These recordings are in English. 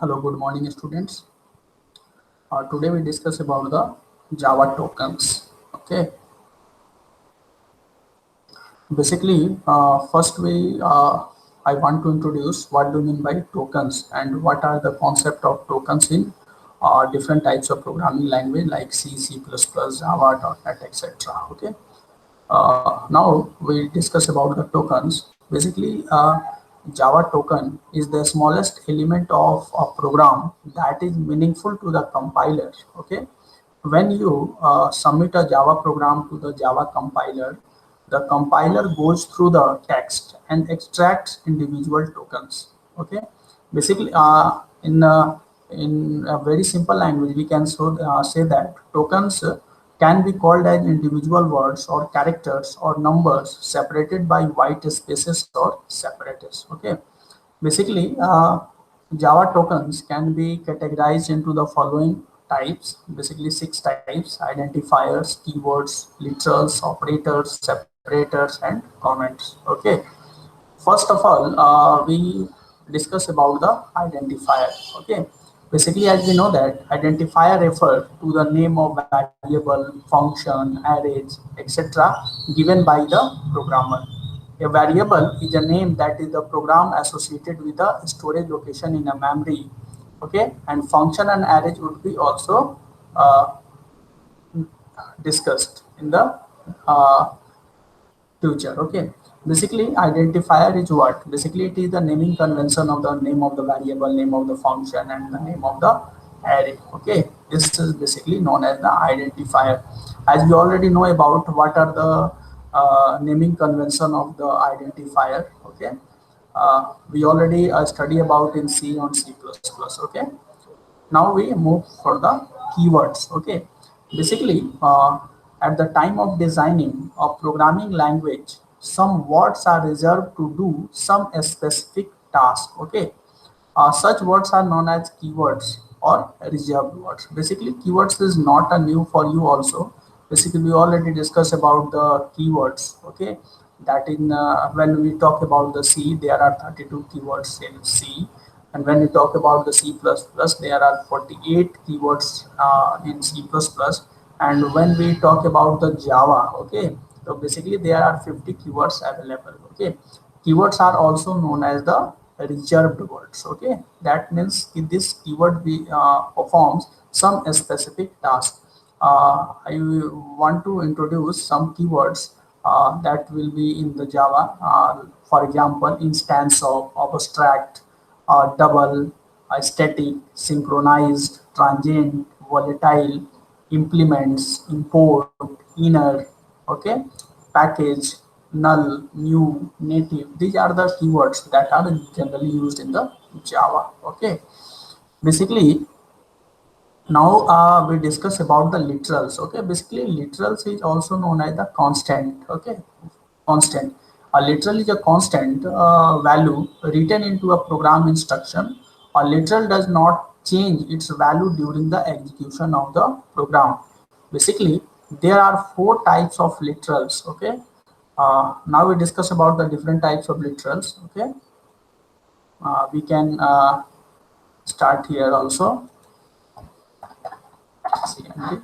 Hello, good morning, students. Today we discuss about the Java tokens. Okay, basically, first I want to introduce what do you mean by tokens and what are the concept of tokens in different types of programming language like C, C++, Java, .NET, etc. Okay. Now we discuss about the tokens. Basically, Java token is the smallest element of a program that is meaningful to the compiler. Okay, when you submit a Java program to the Java compiler, the compiler goes through the text and extracts individual tokens. Okay, basically, in a very simple language, we can say that tokens can be called as individual words or characters or numbers separated by white spaces or separators. Okay, basically, Java tokens can be categorized into the following types, basically six types: identifiers, keywords, literals, operators, separators, and comments. Okay, first of all, we discuss about the identifier. Okay, basically, as we know that identifier refer to the name of variable, function, arrays, etc. given by the programmer. A variable is a name that is the program associated with a storage location in a memory. Okay, and function and arrays would be also discussed in the uh, future. Okay, basically identifier is what? Basically it is the naming convention of the name of the variable, name of the function, and the name of the array. Okay, this is basically known as the identifier. As we already know about what are the naming convention of the identifier. Okay, we already study about in C on C++. Okay, now we move for the keywords. Okay, basically at the time of designing a programming language, some words are reserved to do some specific task. Okay, such words are known as keywords or reserved words. Basically, keywords is not a new for you also. Basically, we already discussed about the keywords. Okay, that in when we talk about the C, there are 32 keywords in C, and when we talk about the C++, there are 48 keywords in C++. And when we talk about the Java, okay, so basically there are 50 keywords available. Okay, keywords are also known as the reserved words. Okay, that means if this keyword performs some specific task. I want to introduce some keywords that will be in the Java. For example, instance of abstract, double, static, synchronized, transient, volatile, implements, import, inner. Okay, package, null, new, native. These are the keywords that are generally used in the Java. Okay, basically now we discuss about the literals. Okay, basically literals is also known as the constant. Okay, constant. A literal is a constant value written into a program instruction. A literal does not change its value during the execution of the program. Basically, there are four types of literals. Okay, now we discuss about the different types of literals. Okay, we can start here also. CMD.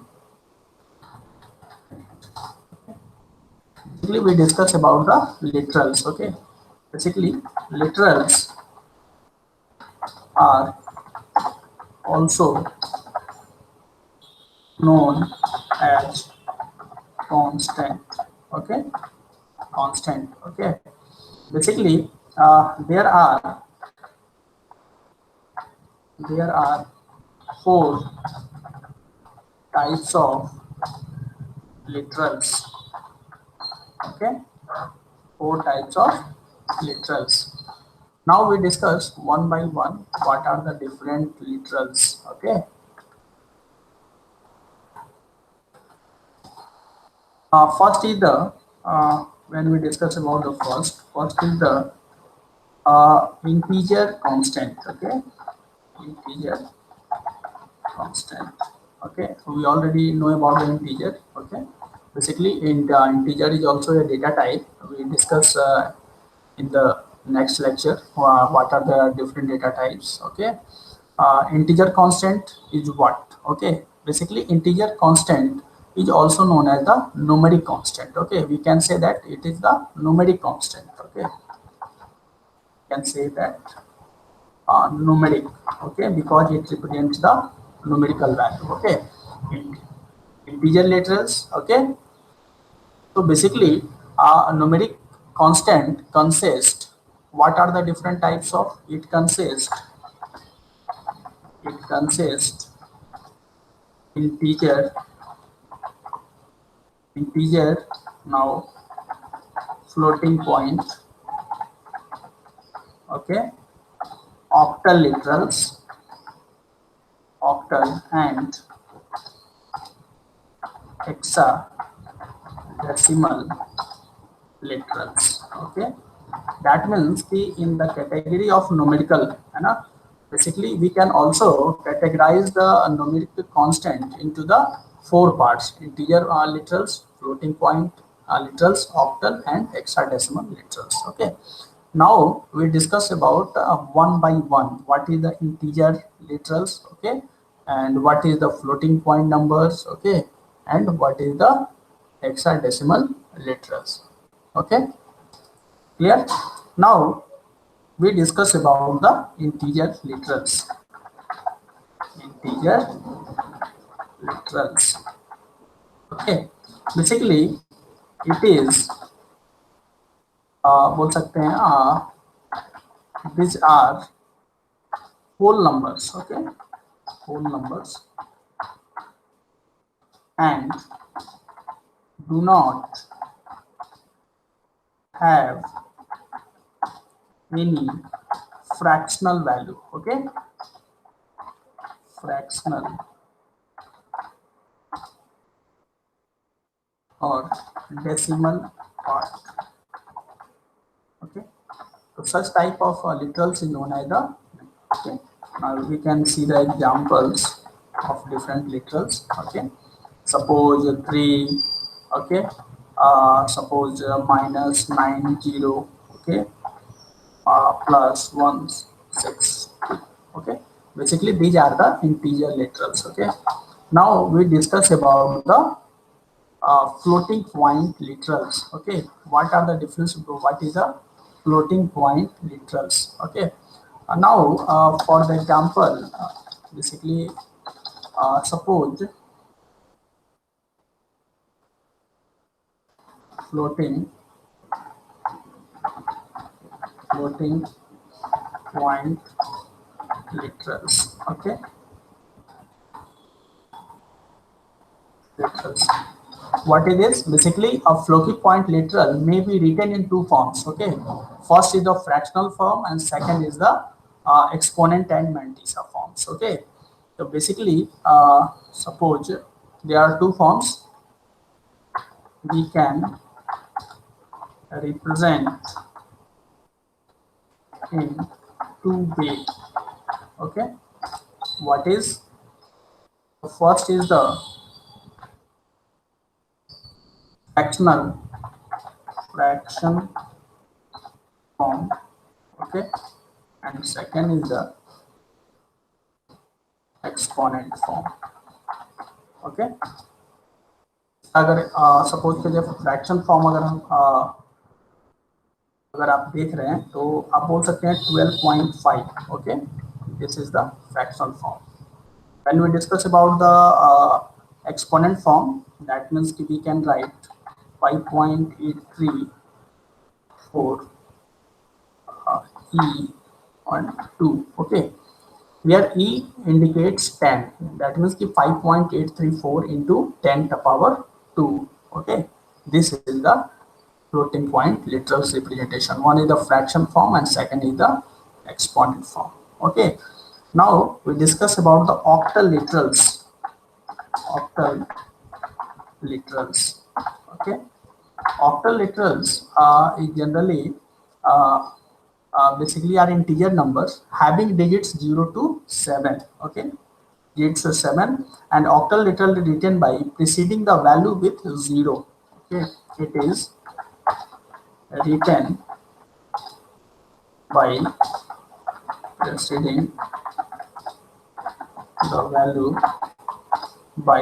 Basically, we discuss about the literals. Okay, basically literals are also known as constant. Okay, constant. Okay, basically there are four types of literals. Okay, four types of literals. Now we discuss one by one what are the different literals. Okay, first is the when we discuss about the first is the integer constant. Okay, integer constant. Okay, so we already know about the integer. Okay, basically integer is also a data type. We discuss in the next lecture what are the different data types. Okay, integer constant is what? Okay, basically integer constant is also known as the numeric constant. Okay, we can say that it is the numeric constant. Okay, we can say that numeric. Okay, because it represents the numerical value. Okay, integer literals. Okay, so basically a numeric constant consists, what are the different types of? It consists integer, now floating point, okay, octal literals, octal and hexadecimal literals. Okay, that means in the category of numerical, basically we can also categorize the numeric constant into the four parts: integer literals, floating point literals, octal and hexadecimal literals. Okay, now we discuss about one by one what is the integer literals, okay, and what is the floating point numbers, okay, and what is the hexadecimal literals. Okay, clear? Now we discuss about the integer literals. Integer literals. Okay, basically it is बोल सकते हैं these are whole numbers. Okay, whole numbers and do not have any fractional value. Okay, fractional or decimal part. Okay, so such type of literals is known as the, okay, now we can see the examples of different literals. Okay, suppose 3, okay, suppose minus 90, okay, plus 162. Okay, basically these are the integer literals. Okay, now we discuss about the floating point literals. Okay, what are the difference? What is the floating point literals? Okay, now for the example, basically suppose floating point literals. Okay, literals. What it is? Basically a floating point literal may be written in two forms. Okay, first is the fractional form and second is the exponent and mantissa forms. Okay, so basically suppose there are two forms, we can represent in two ways. Okay, what is the first is the fraction form, okay, and second is the exponent form. Okay, अगर suppose के लिए fraction form अगर आप देख रहे हैं तो आप बोल सकते हैं 12.5. Okay, this is the fraction form. When we discuss about the exponent form, that means we can write 5.834 e on 2. Okay, where e indicates 10, that means 5.834 into 10 to power 2. Okay, this is the floating point literals representation. One is the fraction form and second is the exponent form. Okay, now we discuss about the octal literals. Okay, octal literals is generally basically are integer numbers having digits 0 to 7. Okay, digits 7 and octal literal written by preceding the value with 0. Okay, it is written by preceding the value by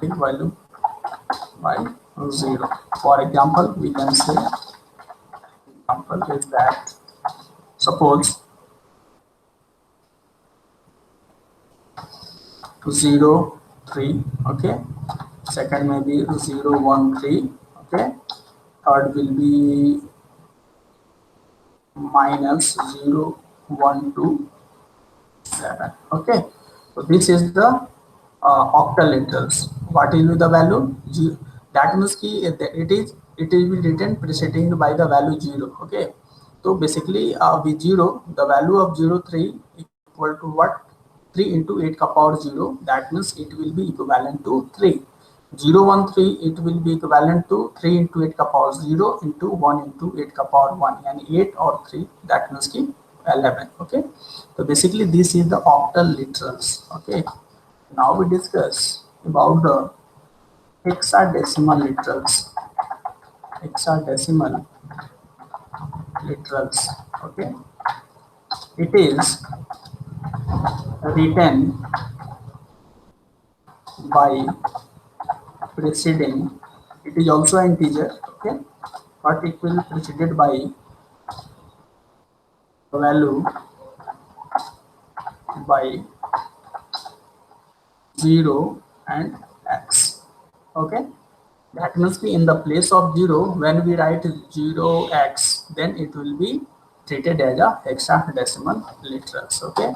value by 0. For example, we can say example is that suppose 0 3, okay, second may be 0 1 3, okay, third will be minus 0 1 2 7, okay. So this is the octal literals. What will be the value? That means ki it will be written preceding by the value 0, okay. So basically with 0, the value of 0 3 equal to what? 3 into 8 ka power 0, that means it will be equivalent to 3. 0 1 3, it will be equivalent to 3 into 8 ka power 0 into 1 into 8 ka power 1, and 8 or 3, that means ki 11, okay. So basically this is the octal literals, okay. Now we discuss about the hexadecimal literals. Hexadecimal literals, okay. It is written by preceding, it is also an integer, okay, but it will preceded by value by 0 and x, okay. That must be in the place of 0, when we write 0x, then it will be treated as a hexadecimal literals, okay.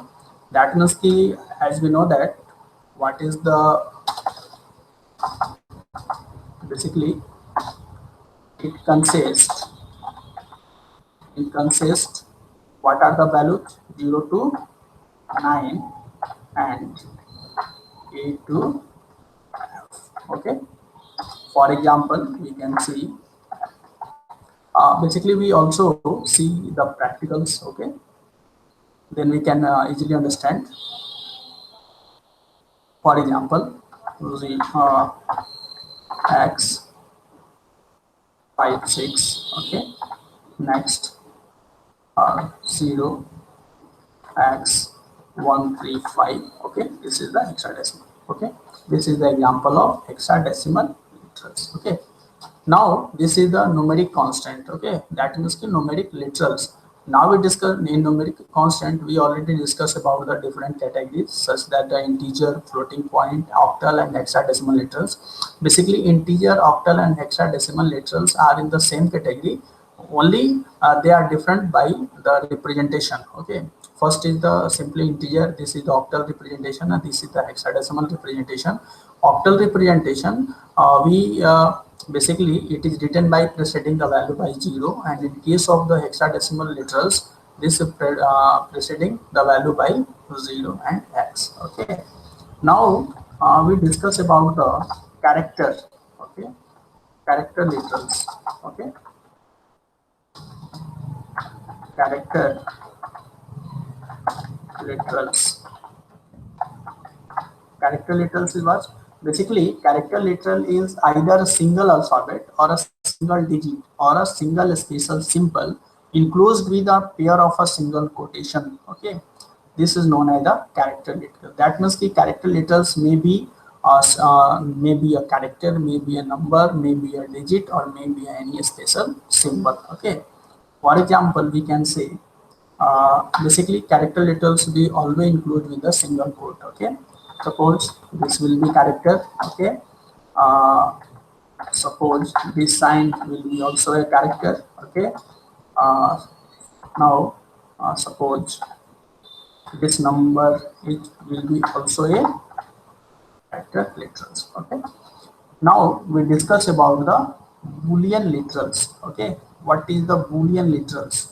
That means ki, as we know that what is the basically it consists what are the values 0 to 9 and 8 to F, okay. For example, we can see basically we also see the practicals, okay, then we can easily understand. For example, the x 5 6, okay, next 0 x 1 3 5, okay, this is the hexadecimal, okay. This is the example of hexadecimal literals, okay. Now this is the numeric constant, okay, that means the numeric literals. Now we discuss in numeric constant, we already discussed about the different categories such that the integer, floating point, octal and hexadecimal literals. Basically integer, octal and hexadecimal literals are in the same category, only they are different by the representation, okay. First is the simply integer, this is the octal representation, and this is the hexadecimal representation. Octal representation, we basically it is written by preceding the value by 0, and in case of the hexadecimal literals, this is preceding the value by 0 and x, okay. Now we discuss about the character, okay, character literals, okay. Character literals. Character literals is what? Basically, character literal is either a single alphabet or a single digit or a single special symbol enclosed with a pair of a single quotation. Okay, this is known as the character literal. That means the character literals may be a character, maybe a number, maybe a digit, or maybe any special symbol. Okay, for example, we can say basically character literals we always include with a single quote, okay. Suppose this will be character, okay. uh, Suppose this sign will be also a character, okay. uh, Now suppose this number, it will be also a character literals, okay. Now we discuss about the boolean literals, okay. What is the boolean literals?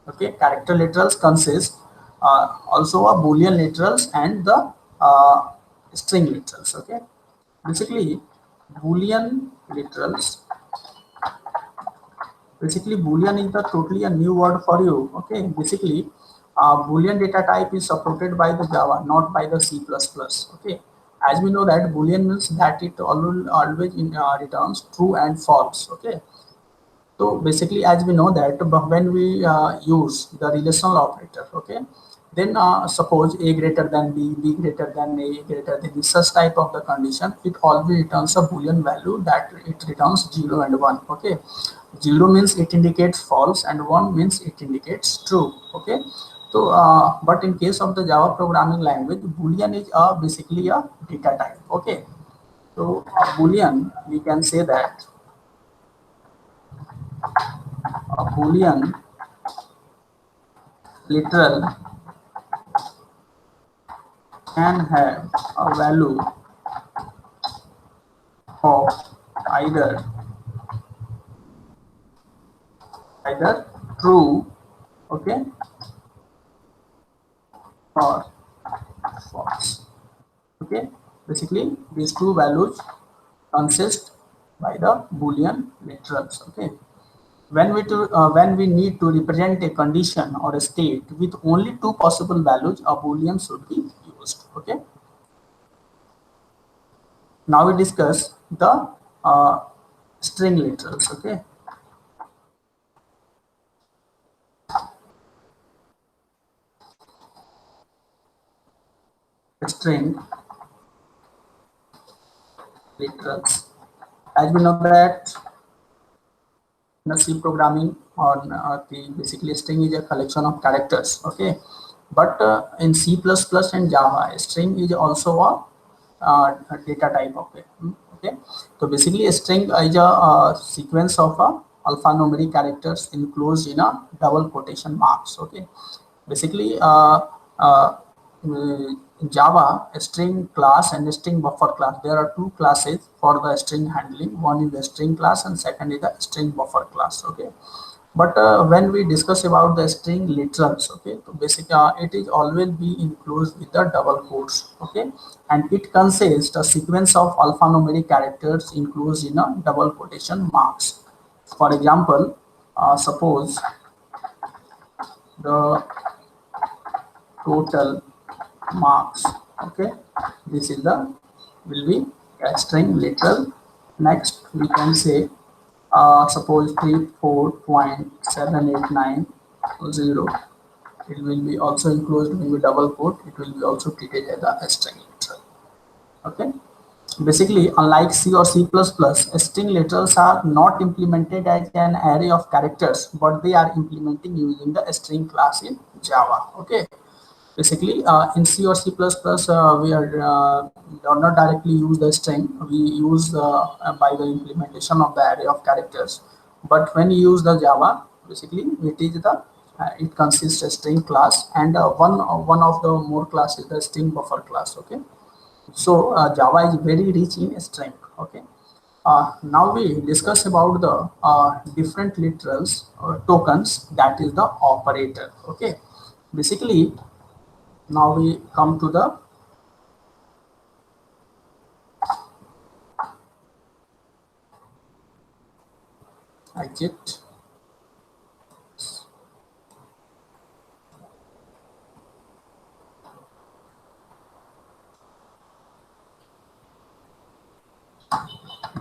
Okay, character literals consist also a boolean literals and the string literals, okay. Basically boolean literals, basically boolean is the totally a new word for you, okay. Basically boolean data type is supported by the Java, not by the C++, okay. As we know that boolean means that it always returns true and false, okay. So basically, as we know that when we use the relational operator, okay, then suppose a greater than b greater than a greater than b, such type of the condition, it always returns a boolean value that it returns 0 and 1. Okay, 0 means it indicates false and 1 means it indicates true. Okay, so but in case of the Java programming language, boolean is basically a data type. Okay, so boolean, we can say that a boolean literal can have a value of either either true, okay, or false. Okay, basically these two values consist by the boolean literals. Okay, when we need to represent a condition or a state with only two possible values, a boolean should be used. Okay, now we discuss the string literals. Okay, string literals, as we know that in C programming, on the basically string is a collection of characters. Okay, but in C++ and Java, string is also a data type. Okay, okay. So basically, a string is a sequence of alphanumeric characters enclosed in a double quotation marks. Okay, basically uh, in Java, a string class and a string buffer class. There are two classes for the string handling. One is the string class and second is the string buffer class. Okay, but when we discuss about the string literals, okay, so basically it is always be enclosed with the double quotes. Okay, and it consists a sequence of alphanumeric characters enclosed in a double quotation marks. For example, suppose the total marks. Okay, this is the will be a string literal. Next we can say suppose 34.7890, it will be also enclosed with double quote. It will be also treated as a string literal. Okay, basically unlike C or C++, string literals are not implemented as an array of characters, but they are implementing using the string class in Java. Okay, basically in C or C++, we do not directly use the string. We use by the implementation of the array of characters. But when you use the Java, basically it is the it consists a string class, and one of the more class is the string buffer class. Okay, so Java is very rich in string. Okay, now we discuss about the different literals or tokens, that is the operator. Okay, basically now we come to the exit.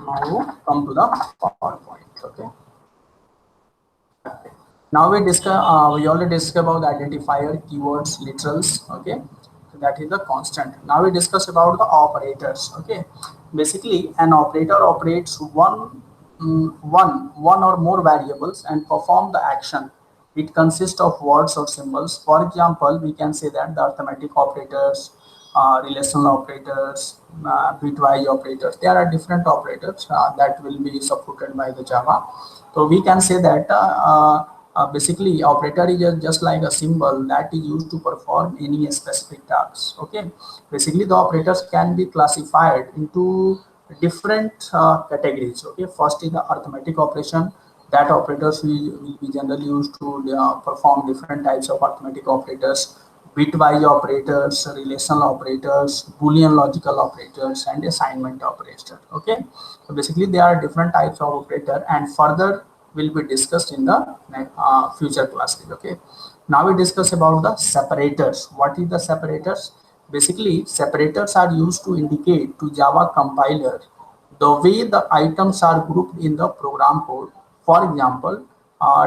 Now come to the PowerPoint. Okay. Now we discuss. We already discussed about the identifier, keywords, literals. Okay, so that is the constant. Now we discuss about the operators. Okay, basically an operator operates one or more variables and perform the action. It consists of words or symbols. For example, we can say that the arithmetic operators, relational operators, bitwise operators. There are different operators that will be supported by the Java. So we can say that basically operator is just like a symbol that is used to perform any specific tasks. Okay, basically the operators can be classified into different categories. Okay, first is the arithmetic operation. That operators will be generally used to perform different types of arithmetic operators: bitwise operators, relational operators, boolean logical operators, and assignment operators. Okay, so basically there are different types of operator, and further will be discussed in the future classes. Okay, now we discuss about the separators. What is the separators? Basically separators are used to indicate to Java compiler the way the items are grouped in the program code. For example,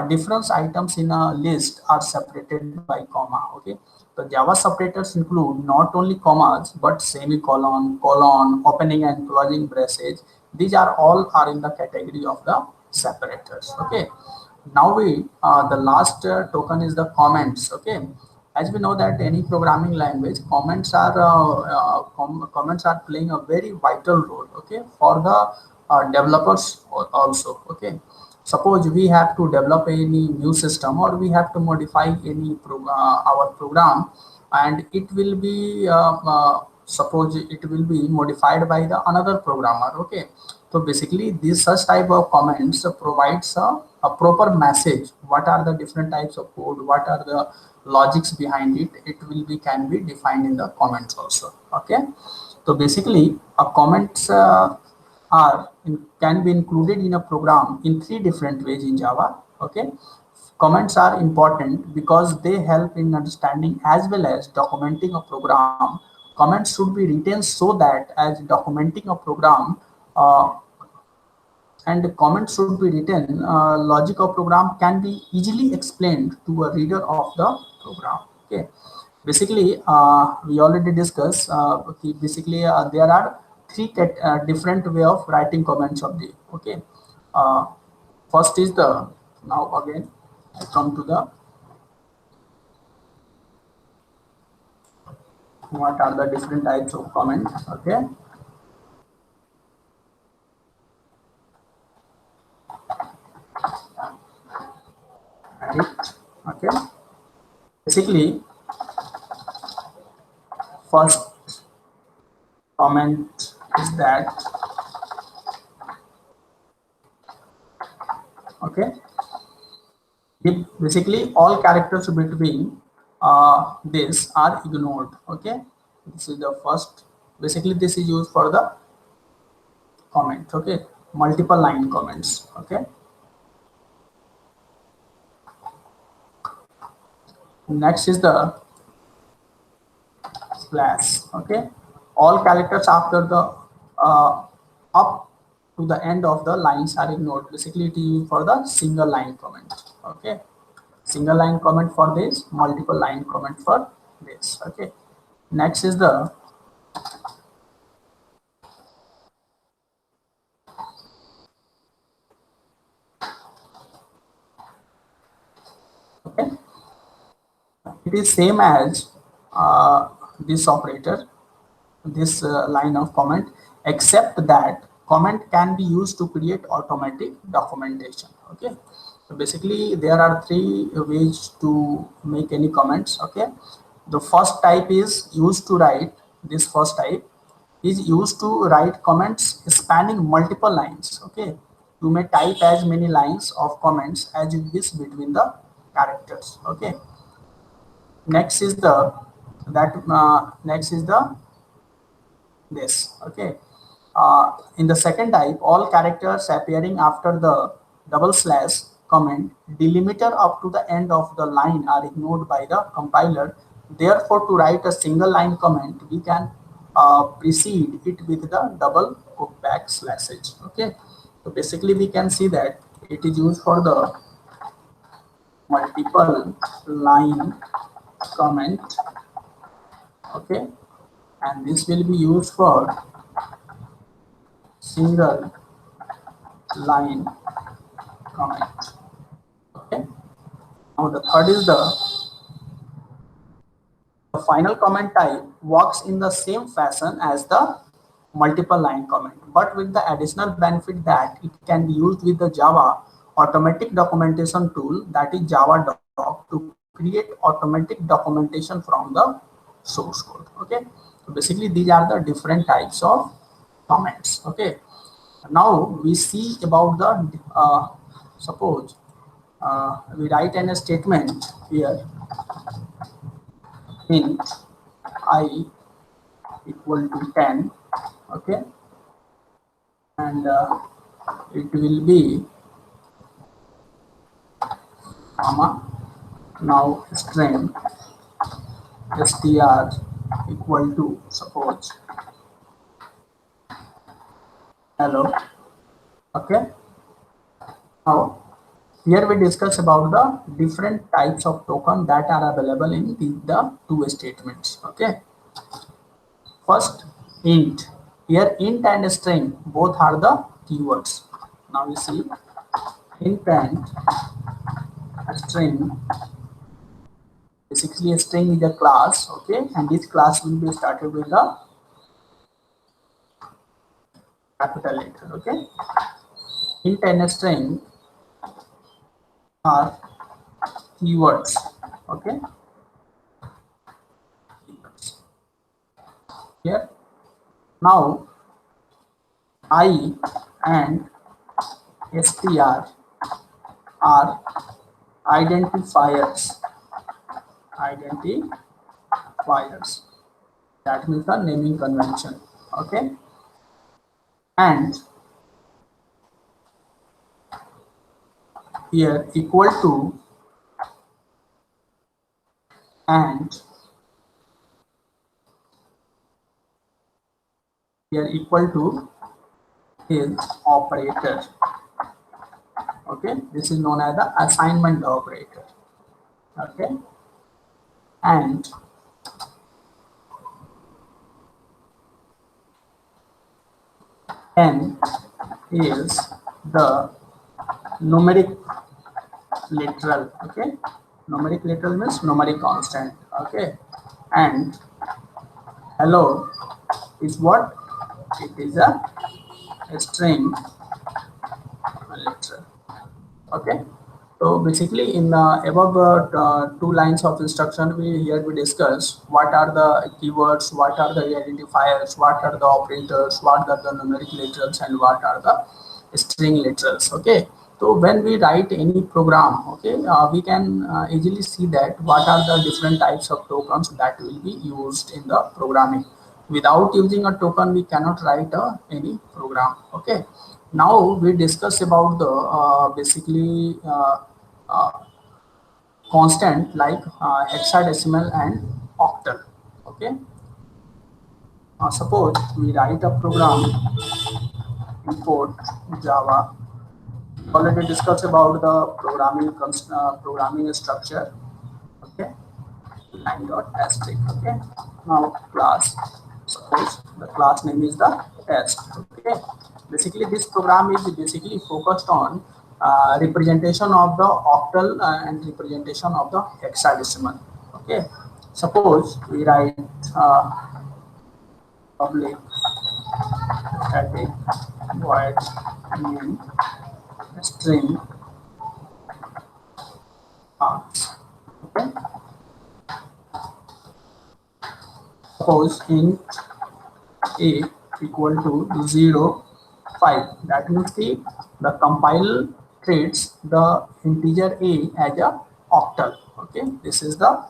different items in a list are separated by comma. Okay, the Java separators include not only commas but semicolon, colon, opening and closing braces. These are all are in the category of the separators. Okay, now we the last token is the comments. Okay, as we know that any programming language, comments are playing a very vital role. Okay, for the developers also. Okay, suppose we have to develop any new system or we have to modify any our program, and it will be suppose it will be modified by the another programmer. Okay, so basically this such type of comments provides a proper message. What are the different types of code, what are the logics behind it, it will be can be defined in the comments also. Okay, so basically a comments can be included in a program in three different ways in Java. Okay, comments are important because they help in understanding as well as documenting a program. Comments should be written so that as documenting a program, and the comments should be written, logic of program can be easily explained to a reader of the program. Okay, basically we already discussed, basically there are three different way of writing comments of the. Okay, uh, first is the, now again I come to the what are the different types of comments. Okay, right. Okay, basically first comment is that, okay, basically all characters between this are ignored. Okay, this is the first, basically this is used for the comment. Okay, multiple line comments. Okay, next is the slash. Okay, all characters after the up to the end of the lines are ignored. Basically it is used for the single line comment. Okay, single line comment for this, multiple line comment for this. Okay, next is the, okay, it is same as this operator, this line of comment, except that comment can be used to create automatic documentation. Okay, so basically there are three ways to make any comments. Okay, the first type is used to write, this first type is used to write comments spanning multiple lines. Okay, you may type as many lines of comments as you wish between the characters. Okay, next is the, that next is the this. Okay, in the second type, all characters appearing after the double slash comment delimiter up to the end of the line are ignored by the compiler. Therefore, to write a single line comment, we can precede it with the double backslashes. Okay, so basically we can see that it is used for the multiple line comment. Okay, and this will be used for single line comment. Okay, now the third is the final comment type works in the same fashion as the multiple line comment, but with the additional benefit that it can be used with the Java automatic documentation tool, that is Java Doc, to create automatic documentation from the source code. Okay, so basically these are the different types of comments. Okay, now we see about the suppose we write in a statement here, int I equal to 10. Okay, and it will be comma, now string str equal to suppose hello. Okay, now Here we discuss about the different types of token that are available in the two statements. Okay. First, int. Here int and string both are the keywords. Now we see int and string. Basically a string is a class, okay, and this class will be started with the capital letter, okay. Int and string are keywords, okay. Keywords. Here now I and str are identifiers. Identifiers. That means the naming convention, okay. And here equal to and here equal to is operator, okay. This is known as the assignment operator, okay. And n is the numeric literal, okay. Numeric literal means numeric constant, okay. And hello is what? It is a string literal, okay. So basically in above two lines of instruction, we discuss what are the keywords, what are the identifiers, what are the operators, what are the numeric literals, and what are the string literals, okay. So when we write any program, okay, we can easily see that what are the different types of tokens that will be used in the programming. Without using a token, we cannot write any program, okay. Now we discuss about the basically uh, constant like hexadecimal and octal, okay. Suppose we write a program, import Java. We already discussed about the programming structure, okay. Line dot asterisk, okay. Now class, suppose the class name is the test, okay. Basically this program is basically focused on representation of the octal and representation of the hexadecimal, okay. Suppose we write public static void main string marks, okay. Suppose int a equal to 0 5, that means the compile treats the integer a as a octal, okay. This is the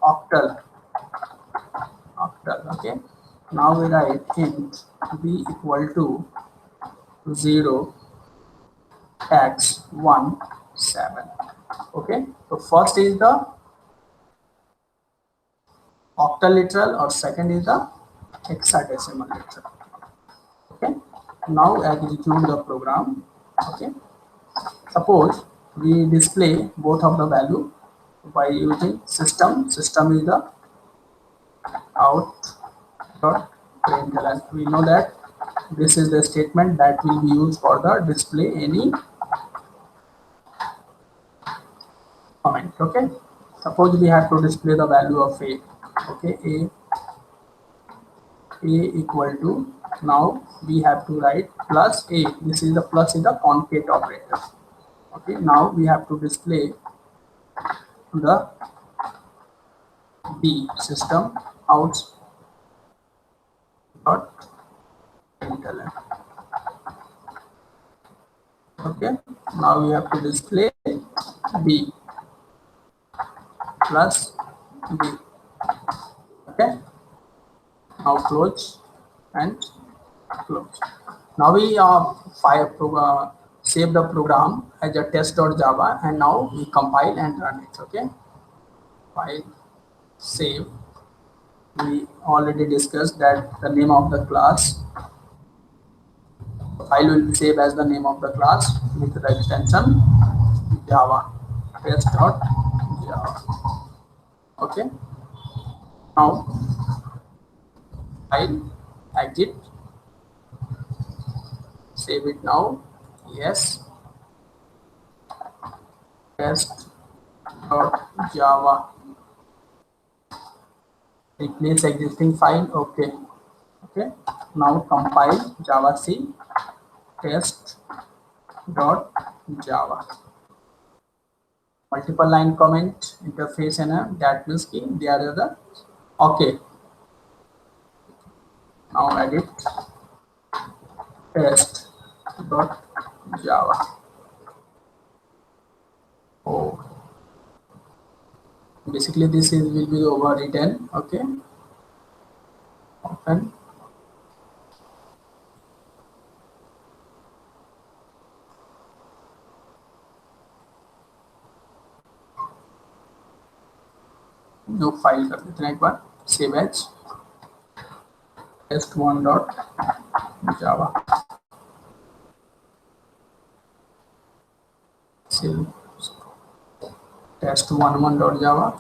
octal, okay. Now we write int b equal to 0 x 1 7, okay. So first is the octal literal or second is the hexadecimal literal, okay. Now execute the program, okay. Suppose we display both of the value by using system. System is the out dot println. We know that this is the statement that will be used for the display any comment, okay. Suppose we have to display the value of a, okay, a equal to, now we have to write plus a. This is the plus is the concate operator, okay. Now we have to display the b, system out dot println, okay. Now we have to display b plus b, okay. Now close and close. Now we save the program as a test.java, and now we compile and run it, okay. File, save. We already discussed that the name of the class, the file will be saved as the name of the class with the extension Java, test.java. Okay, now file, exit, save it now. Yes, test.java, replace existing file. Okay, okay, now compile javac test.java. Multiple line comment interface and that means key they are the okay. Now edit test.java. Oh, basically this is will be overwritten. Okay, open. No file कर देते हैं एक बार. Save as test1.java. Save test11.java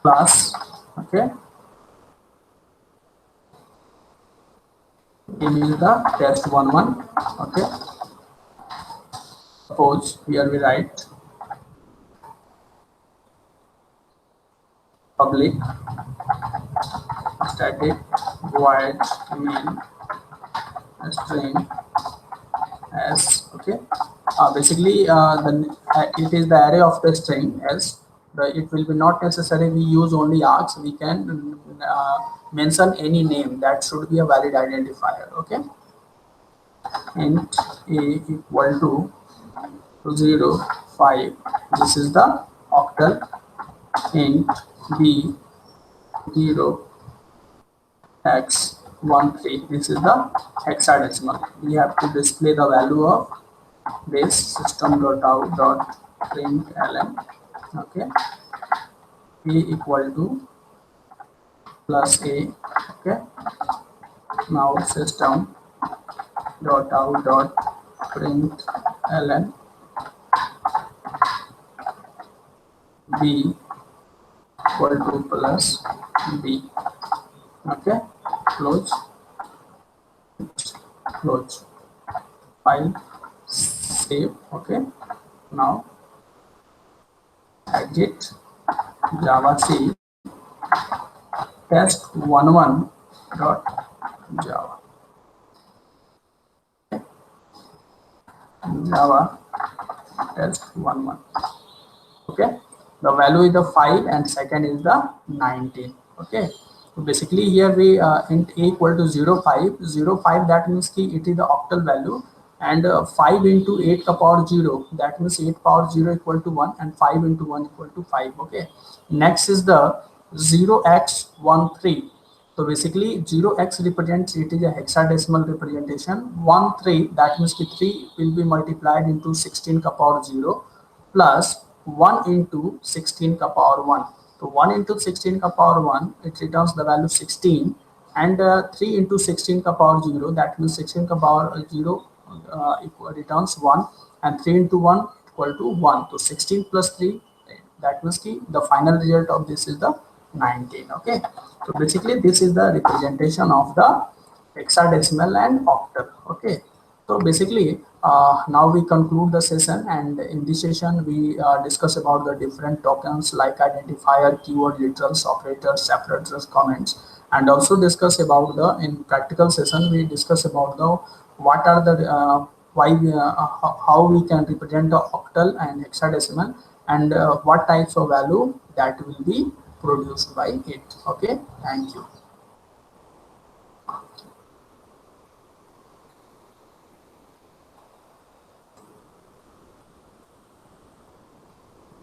class. Okay, name is the test11. Okay, suppose here we write public static void main string as. Okay, basically it is the array of the string as. It will be not necessary we use only args. We can mention any name. That should be a valid identifier. Okay, int a equal to 0 5. This is the octal. Int b 0 x 1 3. This is the hexadecimal. We have to display the value of this system.out.println. Okay, a equal to plus a. Okay, now system.out.println b equal to plus b. Okay, close file, save. Okay, now exit javac test11.java. Java test11. Okay, the value is the 5 and second is the 19. Okay, so basically here we int a equal to 0 5 0 5. That means ki it is the octal value, and 5 into 8 ka power 0, that means 8 power 0 equal to 1, and 5 into 1 equal to 5. Okay, next is the 0x13. So basically 0x represents, it is a hexadecimal representation. 13, that means ki 3 will be multiplied into 16 ka power 0 plus 1 into 16 ka power 1. So 1 into 16 ka power 1, it returns the value 16, and 3 into 16 ka power 0, that means 16 ka power 0 returns 1, and 3 into 1 equal to 1. So 16 plus 3, that means the final result of this is the 19. Okay, so basically this is the representation of the hexadecimal and octal. Okay, so basically now we conclude the session, and in this session we discuss about the different tokens like identifier, keyword, literals, operators, separators, comments, and also discuss about the, in practical session we discuss about the what are the why how we can represent the octal and hexadecimal, and what types of value that will be produced by it. Okay, thank you.